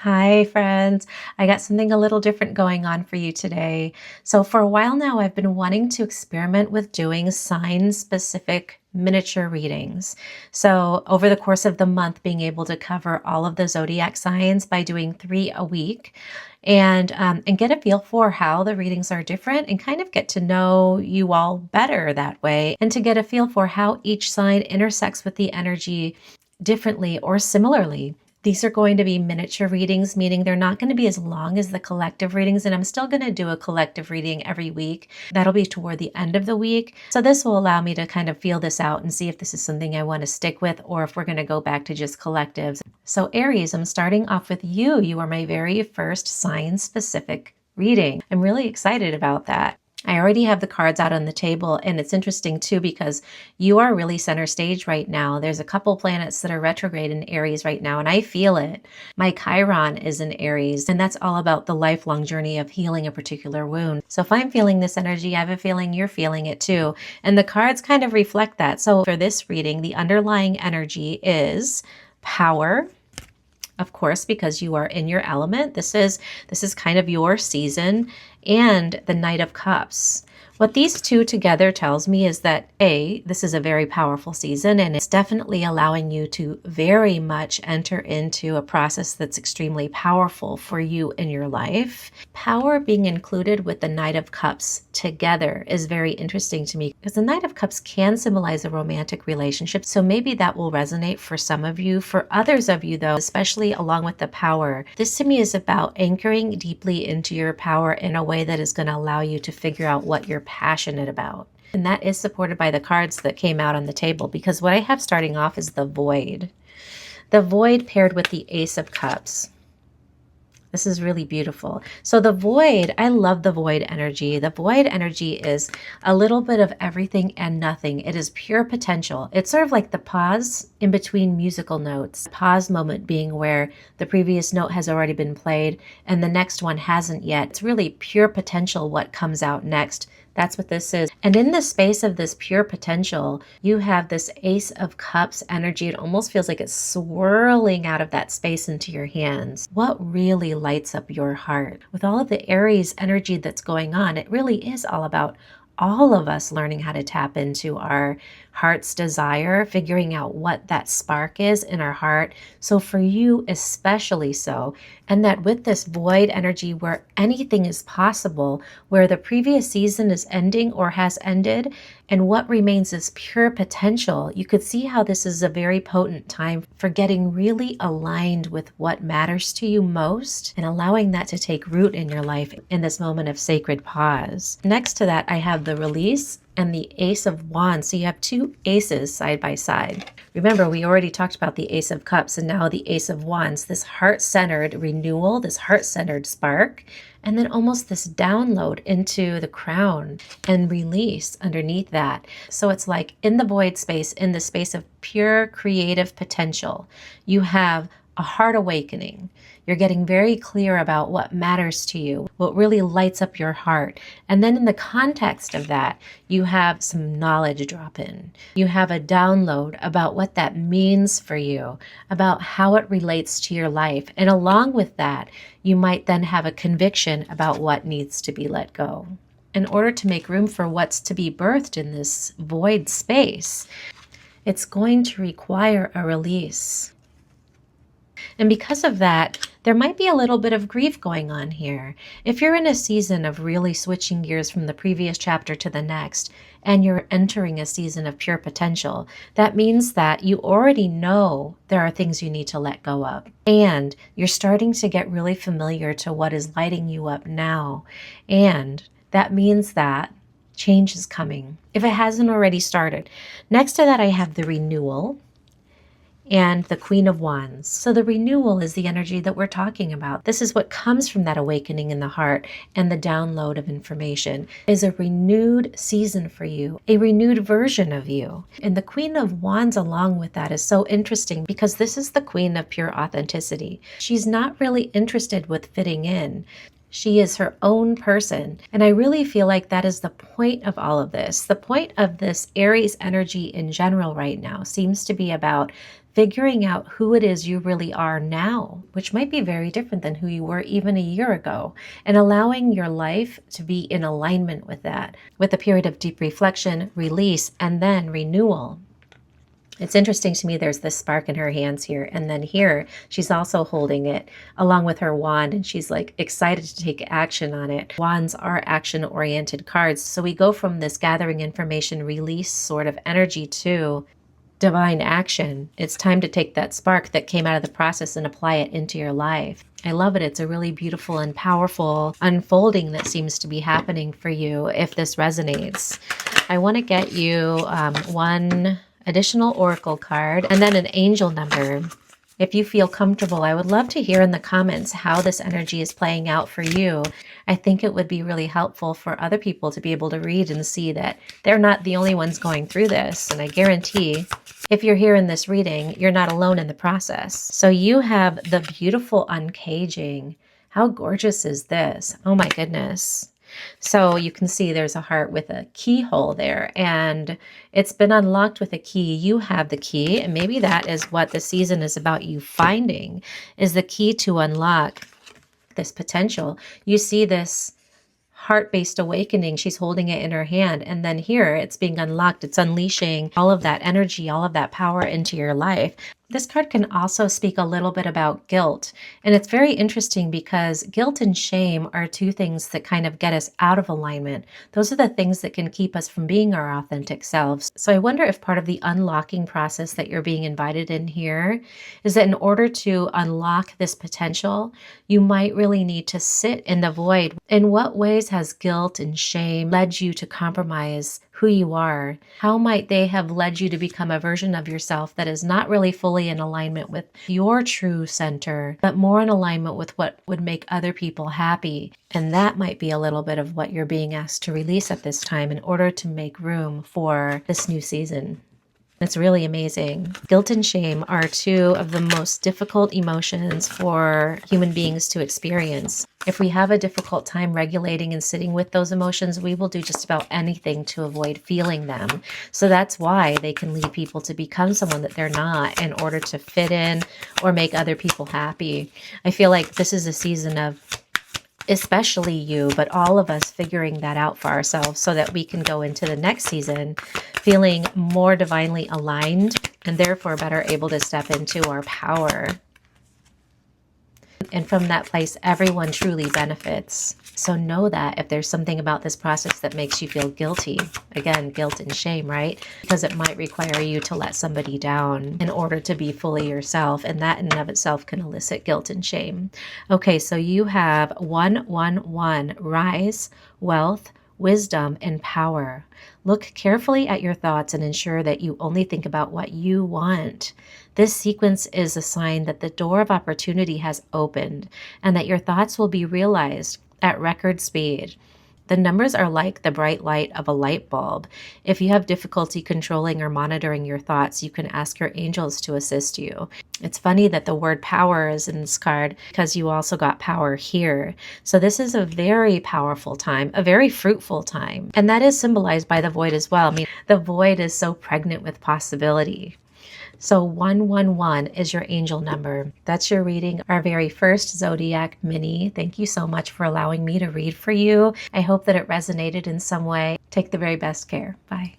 Hi, friends. I got something a little different going on for you today. So, for a while now, I've been wanting to experiment with doing sign specific miniature readings. So, over the course of the month, being able to cover all of the zodiac signs by doing 3 a week and get a feel for how the readings are different and kind of get to know you all better that way and to get a feel for how each sign intersects with the energy differently or similarly. These are going to be miniature readings, meaning they're not going to be as long as the collective readings. And I'm still going to do a collective reading every week. That'll be toward the end of the week. So this will allow me to kind of feel this out and see if this is something I want to stick with or if we're going to go back to just collectives. So Aries, I'm starting off with you. You are my very first sign-specific reading. I'm really excited about that. I already have the cards out on the table, and it's interesting too because you are really center stage right now. There's a couple planets that are retrograde in Aries right now, and I feel it. My Chiron is in Aries, and that's all about the lifelong journey of healing a particular wound. So if I'm feeling this energy, I have a feeling you're feeling it too. And the cards kind of reflect that. So for this reading, the underlying energy is power. Of course, because you are in your element. This is kind of your season, and the Knight of Cups. What these two together tells me is that this is a very powerful season, and it's definitely allowing you to very much enter into a process that's extremely powerful for you in your life. Power being included with the Knight of Cups together is very interesting to me because the Knight of Cups can symbolize a romantic relationship. So maybe that will resonate for some of you. For others of you though, especially along with the power, this to me is about anchoring deeply into your power in a way that is going to allow you to figure out what you're passionate about. And that is supported by the cards that came out on the table, because what I have starting off is the Void. The Void paired with the Ace of Cups. This is really beautiful. So the Void, I love the Void energy. The Void energy is a little bit of everything and nothing. It is pure potential. It's sort of like the pause in between musical notes. Pause moment being where the previous note has already been played and the next one hasn't yet. It's really pure potential what comes out next. That's what this is. And in the space of this pure potential, you have this Ace of Cups energy. It almost feels like it's swirling out of that space into your hands. What really lights up your heart? With all of the Aries energy that's going on, it really is all about all of us learning how to tap into our heart's desire, figuring out what that spark is in our heart. So for you, especially so, and that with this Void energy where anything is possible, where the previous season is ending or has ended, and what remains is pure potential, you could see how this is a very potent time for getting really aligned with what matters to you most and allowing that to take root in your life in this moment of sacred pause. Next to that, I have the Release and the Ace of Wands. So you have two aces side by side. Remember, we already talked about the Ace of Cups and now the Ace of Wands, this heart-centered renewal, this heart-centered spark, and then almost this download into the crown and release underneath that. So it's like in the void space, in the space of pure creative potential, you have a heart awakening. You're getting very clear about what matters to you, what really lights up your heart. And then in the context of that, you have some knowledge drop in. You have a download about what that means for you, about how it relates to your life. And along with that, you might then have a conviction about what needs to be let go. In order to make room for what's to be birthed in this void space, it's going to require a release. And because of that, there might be a little bit of grief going on here. If you're in a season of really switching gears from the previous chapter to the next, and you're entering a season of pure potential, that means that you already know there are things you need to let go of. And you're starting to get really familiar to what is lighting you up now. And that means that change is coming, if it hasn't already started. Next to that, I have the Renewal and the Queen of Wands. So the renewal is the energy that we're talking about. This is what comes from that awakening in the heart and the download of information is a renewed season for you, a renewed version of you. And the Queen of Wands along with that is so interesting because this is the queen of pure authenticity. She's not really interested with fitting in. She is her own person. And I really feel like that is the point of all of this. The point of this Aries energy in general right now seems to be about figuring out who it is you really are now, which might be very different than who you were even a year ago, and allowing your life to be in alignment with that, with a period of deep reflection, release, and then renewal. It's interesting to me, there's this spark in her hands here, and then here she's also holding it along with her wand, and she's like excited to take action on it. Wands are action-oriented cards, so we go from this gathering information, release sort of energy to divine action. It's time to take that spark that came out of the process and apply it into your life. I love it. It's a really beautiful and powerful unfolding that seems to be happening for you if this resonates. I want to get you one additional oracle card and then an angel number. If you feel comfortable, I would love to hear in the comments how this energy is playing out for you. I think it would be really helpful for other people to be able to read and see that they're not the only ones going through this. And I guarantee if you're here in this reading, you're not alone in the process. So you have the beautiful uncaging. How gorgeous is this? Oh my goodness. So you can see there's a heart with a keyhole there, and it's been unlocked with a key. You have the key, and maybe that is what the season is about, you finding is the key to unlock this potential. You see this heart-based awakening. She's holding it in her hand, and then here it's being unlocked. It's unleashing all of that energy, all of that power into your life. This card can also speak a little bit about guilt. And it's very interesting because guilt and shame are two things that kind of get us out of alignment. Those are the things that can keep us from being our authentic selves. So I wonder if part of the unlocking process that you're being invited in here is that in order to unlock this potential, you might really need to sit in the void. In what ways has guilt and shame led you to compromise who you are? How might they have led you to become a version of yourself that is not really fully in alignment with your true center, but more in alignment with what would make other people happy? And that might be a little bit of what you're being asked to release at this time in order to make room for this new season. It's really amazing. Guilt and shame are two of the most difficult emotions for human beings to experience. If we have a difficult time regulating and sitting with those emotions, we will do just about anything to avoid feeling them. So that's why they can lead people to become someone that they're not in order to fit in or make other people happy. I feel like this is a season of, especially you, but all of us figuring that out for ourselves so that we can go into the next season feeling more divinely aligned and therefore better able to step into our power. And from that place, everyone truly benefits. So know that if there's something about this process that makes you feel guilty, again, guilt and shame, right? Because it might require you to let somebody down in order to be fully yourself. And that in and of itself can elicit guilt and shame. Okay, so you have 111, rise, wealth, wisdom, and power. Look carefully at your thoughts and ensure that you only think about what you want. This sequence is a sign that the door of opportunity has opened and that your thoughts will be realized at record speed. The numbers are like the bright light of a light bulb. If you have difficulty controlling or monitoring your thoughts, you can ask your angels to assist you. It's funny that the word power is in this card because you also got power here. So this is a very powerful time, a very fruitful time. And that is symbolized by the void as well. I mean, the void is so pregnant with possibility. So 111 is your angel number. That's your reading, our very first Zodiac mini. Thank you so much for allowing me to read for you. I hope that it resonated in some way. Take the very best care. Bye.